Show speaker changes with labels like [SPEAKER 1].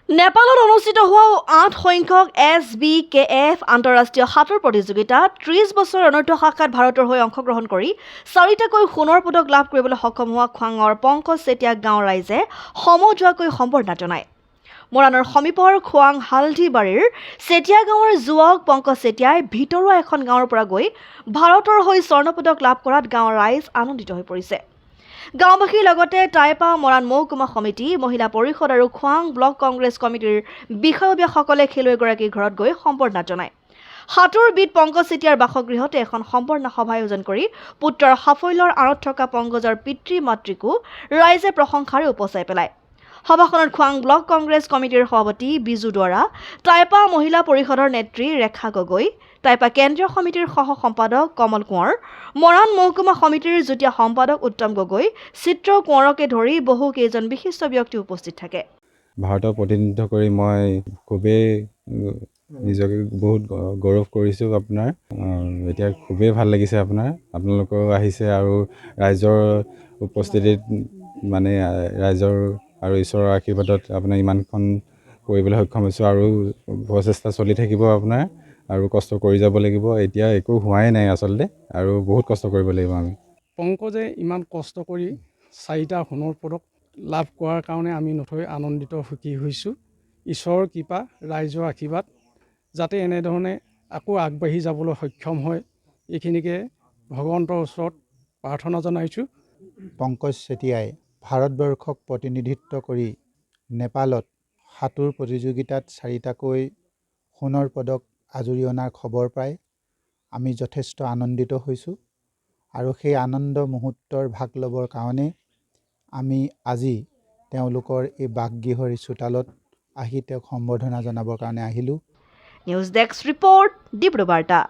[SPEAKER 1] নেপালত অনুষ্ঠিত হোৱা ৮ সংখ্যক SBKF আন্তঃৰাষ্ট্ৰীয় সাঁতোৰ প্ৰতিযোগিতাত ৩০ বছৰ অনূৰ্ধ্ব শাখাত ভাৰতৰ হৈ অংশগ্ৰহণ কৰি ৪টাকৈ সোণৰ পদক লাভ কৰিবলৈ সক্ষম হোৱা খোৱাঙৰ পংকজ চেতিয়া গাঁৱৰ ৰাইজে সমজুৱাকৈ সম্বৰ্ধনা জনায়। মৰাণৰ সমীপৰ খোৱাং হালধিবাৰীৰ চেতিয়া গাঁৱৰ যুৱক পংকজ চেতিয়াই ভিতৰুৱা এখন গাঁৱৰ পৰা গৈ ভাৰতৰ হৈ স্বৰ্ণ পদক লাভ কৰাত গাঁৱৰ ৰাইজ আনন্দিত হৈ পৰিছে। গাঁওবাসীৰ লগতে টাইপা মৰাণ মহকুমা সমিতি, মহিলা পৰিষদ আৰু খোৱাং ব্লক কংগ্ৰেছ কমিটিৰ বিষয়ববীয়াসকলে খেলুৱৈগৰাকীৰ ঘৰত গৈ সম্বৰ্ধনা জনায়। সাঁতোৰবিদ পংকজ চেতিয়াৰ বাসগৃহতে এখন সম্বৰ্ধনা সভা আয়োজন কৰি পুত্ৰৰ সাফল্যৰ আঁৰত থকা পংকজৰ পিতৃ-মাতৃকো ৰাইজে প্ৰশংসাৰে উপচাই পেলায়। সভাখনত খোৱাং ব্লক কংগ্ৰেছ কমিটিৰ সভাপতি বিজু দুৱাৰা, টাইপা মহিলা পৰিষদৰ নেত্ৰী ৰেখা গগৈ, টাইপা কেন্দ্ৰীয় সমিতিৰ সহ সম্পাদক কমল কোঁৱৰ, মৰাণ মহকুমা সমিতিৰ যুটীয়া সম্পাদক উত্তম গগৈ, চিত্ৰ কোঁৱৰকে ধৰি বহু কেইজন বিশিষ্ট ব্যক্তি উপস্থিত থাকে।
[SPEAKER 2] ভাৰতক প্ৰতিনিধিত্ব কৰি মই খুবেই নিজকে বহুত গৌৰৱ কৰিছোঁ। আপোনাৰ এতিয়া খুবেই ভাল লাগিছে। আপোনালোকেও আহিছে আৰু ৰাইজৰ উপস্থিতিত মানে ৰাইজৰ আৰু ঈশ্বৰৰ আশীৰ্বাদত আপোনাৰ ইমানখন কৰিবলৈ সক্ষম হৈছোঁ আৰু প্ৰচেষ্টা চলি থাকিব আপোনাৰ আৰু কষ্ট কৰি যাব লাগিব। এতিয়া একো হোৱাই নাই আচলতে আৰু বহুত কষ্ট কৰিব লাগিব আমি।
[SPEAKER 3] পংকজে ইমান কষ্ট কৰি 4টা সোণৰ পদক লাভ কৰাৰ কাৰণে আমি নথৈ আনন্দিত সুখী হৈছোঁ। ঈশ্বৰৰ কৃপা, ৰাইজৰ আশীৰ্বাদ যাতে এনেধৰণে আকৌ আগবাঢ়ি যাবলৈ সক্ষম হয়, এইখিনিকে ভগৱন্তৰ ওচৰত প্ৰাৰ্থনা জনাইছোঁ।
[SPEAKER 4] পংকজ চেতিয়াই ভাৰতবৰ্ষক প্ৰতিনিধিত্ব কৰি নেপালত সাঁতোৰ প্ৰতিযোগিতাত 4টাকৈ সোণৰ পদক আজুৰি অনাৰ খবৰ পাই আমি যথেষ্ট আনন্দিত হৈছোঁ আৰু সেই আনন্দ মুহূৰ্তৰ ভাগ ল'বৰ কাৰণে আমি আজি তেওঁলোকৰ এই বাসগৃহৰ চোতালত আহি তেওঁক সম্বৰ্ধনা জনাবৰ কাৰণে আহিলোঁ।
[SPEAKER 1] News desk report, ডিব্ৰুবাৰ্তা।